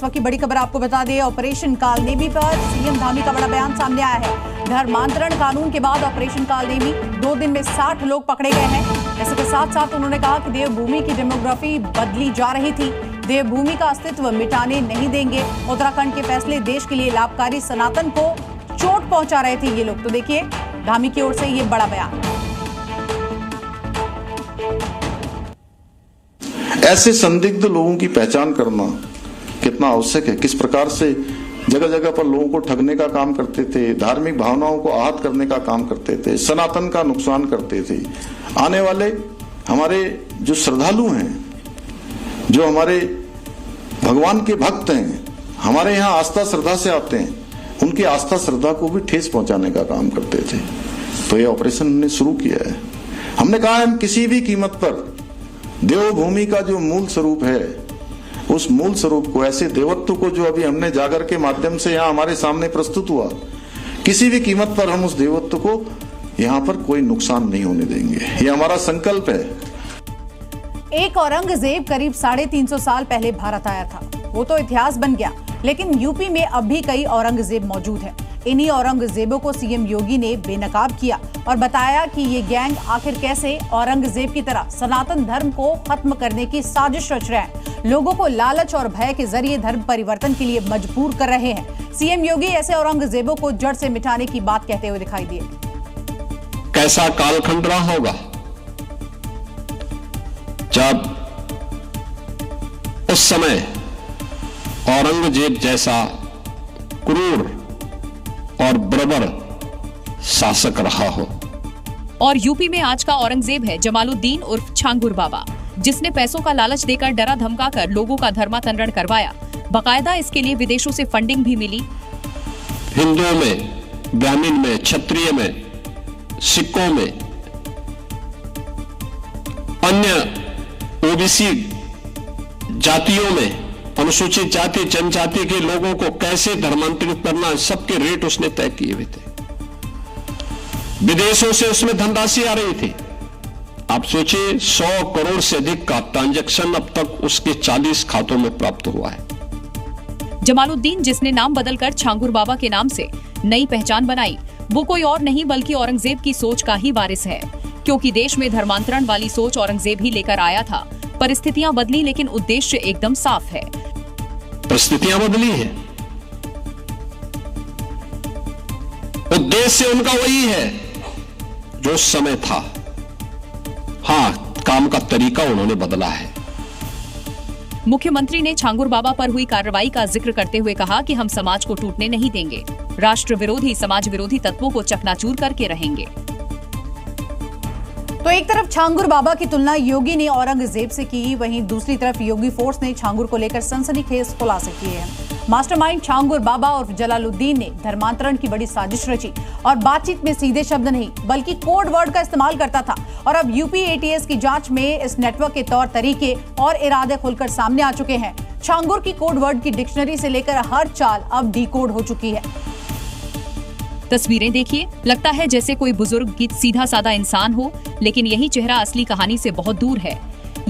इस वक्त की बड़ी खबर आपको बता दें, ऑपरेशन कालनेमी पर सीएम धामी का बड़ा बयान सामने आया है। धर्मांतरण कानून के बाद ऑपरेशन कालनेमी 2 दिन में 60 लोग पकड़े गए हैं। इसके साथ साथ उन्होंने कहा कि देवभूमि की डेमोग्राफी बदली जा रही थी, देवभूमि का अस्तित्व मिटाने नहीं देंगे। उत्तराखंड के फैसले देश के लिए लाभकारी, सनातन को चोट पहुंचा रहे थे ये लोग। तो देखिए धामी की ओर से ये बड़ा बयान। ऐसे संदिग्ध लोगों की पहचान करना कितना आवश्यक है, किस प्रकार से जगह जगह पर लोगों को ठगने का काम करते थे, धार्मिक भावनाओं को आहत करने का काम करते थे, सनातन का नुकसान करते थे। आने वाले हमारे जो श्रद्धालु हैं, जो हमारे भगवान के भक्त हैं, हमारे यहाँ आस्था श्रद्धा से आते हैं, उनकी आस्था श्रद्धा को भी ठेस पहुंचाने का काम करते थे। तो ये ऑपरेशन हमने शुरू किया है। हमने कहा हम किसी भी कीमत पर देवभूमि का जो मूल स्वरूप है, उस मूल स्वरूप को, ऐसे देवत्व को जो अभी हमने जागर के माध्यम से यहाँ हमारे सामने प्रस्तुत हुआ, किसी भी कीमत पर हम उस देवत्व को यहाँ पर कोई नुकसान नहीं होने देंगे। ये हमारा संकल्प है। एक औरंगजेब करीब 350 साल पहले भारत आया था, वो तो इतिहास बन गया, लेकिन यूपी में अब भी कई औरंगजेब मौजूद हैं। इन्हीं औरंगजेबों को सीएम योगी ने बेनकाब किया और बताया कि ये गैंग आखिर कैसे औरंगजेब की तरह सनातन धर्म को खत्म करने की साजिश रच रहे हैं, लोगों को लालच और भय के जरिए धर्म परिवर्तन के लिए मजबूर कर रहे हैं। सीएम योगी ऐसे औरंगजेबों को जड़ से मिटाने की बात कहते हुए दिखाई दिए। कैसा कालखंड रहा होगा जब उस समय औरंगजेब जैसा क्रूर और बर्बर शासक रहा हो। और यूपी में आज का औरंगजेब है जमालुद्दीन उर्फ छांगुर बाबा, जिसने पैसों का लालच देकर डरा धमकाकर लोगों का धर्मांतरण करवाया। बाकायदा इसके लिए विदेशों से फंडिंग भी मिली। हिंदुओं में, ब्राह्मण में, क्षत्रिय में, सिखों में, अन्य ओबीसी जातियों में, अनुसूचित जाति जनजाति के लोगों को कैसे धर्मांतरित करना, सबके रेट उसने तय किए हुए थे। विदेशों से उसमें धनराशि आ रही थी। आप सोचिए 100 करोड़ से अधिक का ट्रांजैक्शन अब तक उसके 40 खातों में प्राप्त हुआ है। जमालुद्दीन, जिसने नाम बदलकर छांगुर बाबा के नाम से नई पहचान बनाई, वो कोई और नहीं बल्कि औरंगजेब की सोच का ही वारिस है, क्योंकि देश में धर्मांतरण वाली सोच औरंगजेब ही लेकर आया था। परिस्थितियां बदली लेकिन उद्देश्य एकदम साफ है। परिस्थितियां बदली है, उद्देश्य उनका वही है जो उस समय था। हाँ, काम का तरीका उन्होंने बदला है। मुख्यमंत्री ने छांगुर बाबा पर हुई कार्रवाई का जिक्र करते हुए कहा कि हम समाज को टूटने नहीं देंगे, राष्ट्र विरोधी, समाज विरोधी तत्वों को चकनाचूर करके रहेंगे। तो एक तरफ छांगुर बाबा की तुलना योगी ने औरंगजेब से की, वहीं दूसरी तरफ योगी फोर्स ने छांगुर को लेकर सनसनीखेज खुलासे किए हैं। मास्टरमाइंड छांगुर बाबा और जलालुद्दीन ने धर्मांतरण की बड़ी साजिश रची और बातचीत में सीधे शब्द नहीं बल्कि कोड वर्ड का इस्तेमाल करता था। और अब यूपी एटीएस की जांच में इस नेटवर्क के तौर तरीके और इरादे खुलकर सामने आ चुके हैं। छांगुर की कोड वर्ड की डिक्शनरी से लेकर हर चाल अब डिकोड हो चुकी है। तस्वीरें देखिए, लगता है जैसे कोई बुजुर्ग की सीधा साधा इंसान हो, लेकिन यही चेहरा असली कहानी से बहुत दूर है।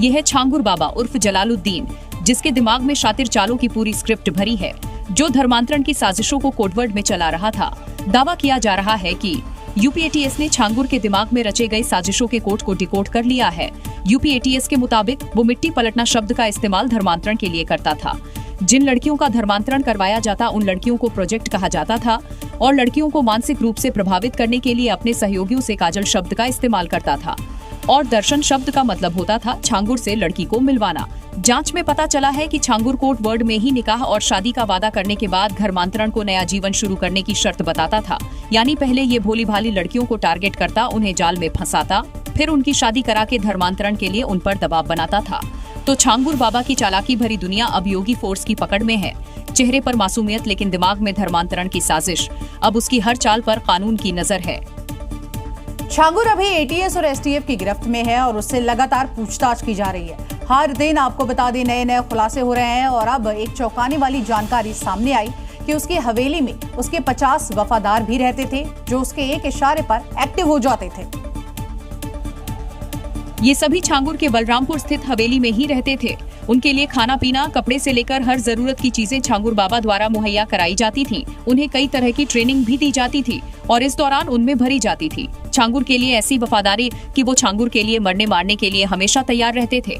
यह है छांगुर बाबा उर्फ जलालुद्दीन, जिसके दिमाग में शातिर चालों की पूरी स्क्रिप्ट भरी है, जो धर्मांतरण की साजिशों को कोडवर्ड में चला रहा था। दावा किया जा रहा है कि यूपी एटीएस ने छांगुर के दिमाग में रचे गए साजिशों के कोड को डिकोड कर लिया है। यूपी एटीएस के मुताबिक वो मिट्टी पलटना शब्द का इस्तेमाल धर्मांतरण के लिए करता था। जिन लड़कियों का धर्मांतरण करवाया जाता उन लड़कियों को प्रोजेक्ट कहा जाता था और लड़कियों को मानसिक रूप से प्रभावित करने के लिए अपने सहयोगियों से काजल शब्द का इस्तेमाल करता था। और दर्शन शब्द का मतलब होता था छांगुर से लड़की को मिलवाना। जांच में पता चला है कि छांगुर कोड वर्ड में ही निकाह और शादी का वादा करने के बाद धर्मांतरण को नया जीवन शुरू करने की शर्त बताता था। यानी पहले ये भोली भाली लड़कियों को टारगेट करता, उन्हें जाल में फंसाता, फिर उनकी शादी करा के धर्मांतरण के लिए उन पर दबाव बनाता था। तो छांगुर बाबा की चालाकी भरी दुनिया अब योगी फोर्स की पकड़ में है। चेहरे पर मासूमियत लेकिन दिमाग में धर्मांतरण की साजिश। अब उसकी हर चाल पर कानून की नजर है। छांगुर अभी एटीएस और एसटीएफ की गिरफ्त में है और उससे लगातार पूछताछ की जा रही है। हर दिन आपको बता दें नए खुलासे हो रहे हैं और अब एक चौंकाने वाली जानकारी सामने आई कि उसकी हवेली में उसके 50 वफादार भी रहते थे, जो उसके एक इशारे पर एक्टिव हो जाते थे। ये सभी छांगुर के बलरामपुर स्थित हवेली में ही रहते थे उनके लिए खाना पीना, कपड़े से लेकर हर जरूरत की चीजें छांगुर बाबा द्वारा मुहैया कराई जाती थीं। उन्हें कई तरह की ट्रेनिंग भी दी जाती थी और इस दौरान उनमें भरी जाती थी। छांगुर के लिए ऐसी वफादारी कि वो छांगुर के लिए मरने मारने के लिए हमेशा तैयार रहते थे।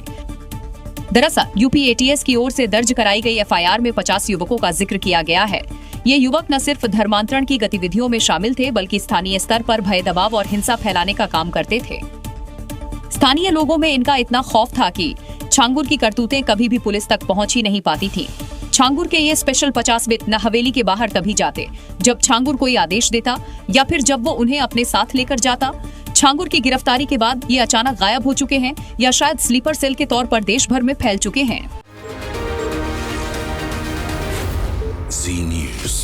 दरअसल यूपी एटीएस की ओर से दर्ज कराई गई एफआईआर में 50 युवकों का जिक्र किया गया है। ये युवक न सिर्फ धर्मांतरण की गतिविधियों में शामिल थे, बल्कि स्थानीय स्तर पर भय, दबाव और हिंसा फैलाने का काम करते थे। स्थानीय लोगों में इनका इतना खौफ था कि छांगुर की करतूतें कभी भी पुलिस तक पहुंच ही नहीं पाती थी। छांगुर के ये स्पेशल 50 बिट न हवेली के बाहर तभी जाते जब छांगुर कोई आदेश देता या फिर जब वो उन्हें अपने साथ लेकर जाता। छांगुर की गिरफ्तारी के बाद ये अचानक गायब हो चुके हैं या शायद स्लीपर सेल के तौर पर देश भर में फैल चुके हैं। Zee News.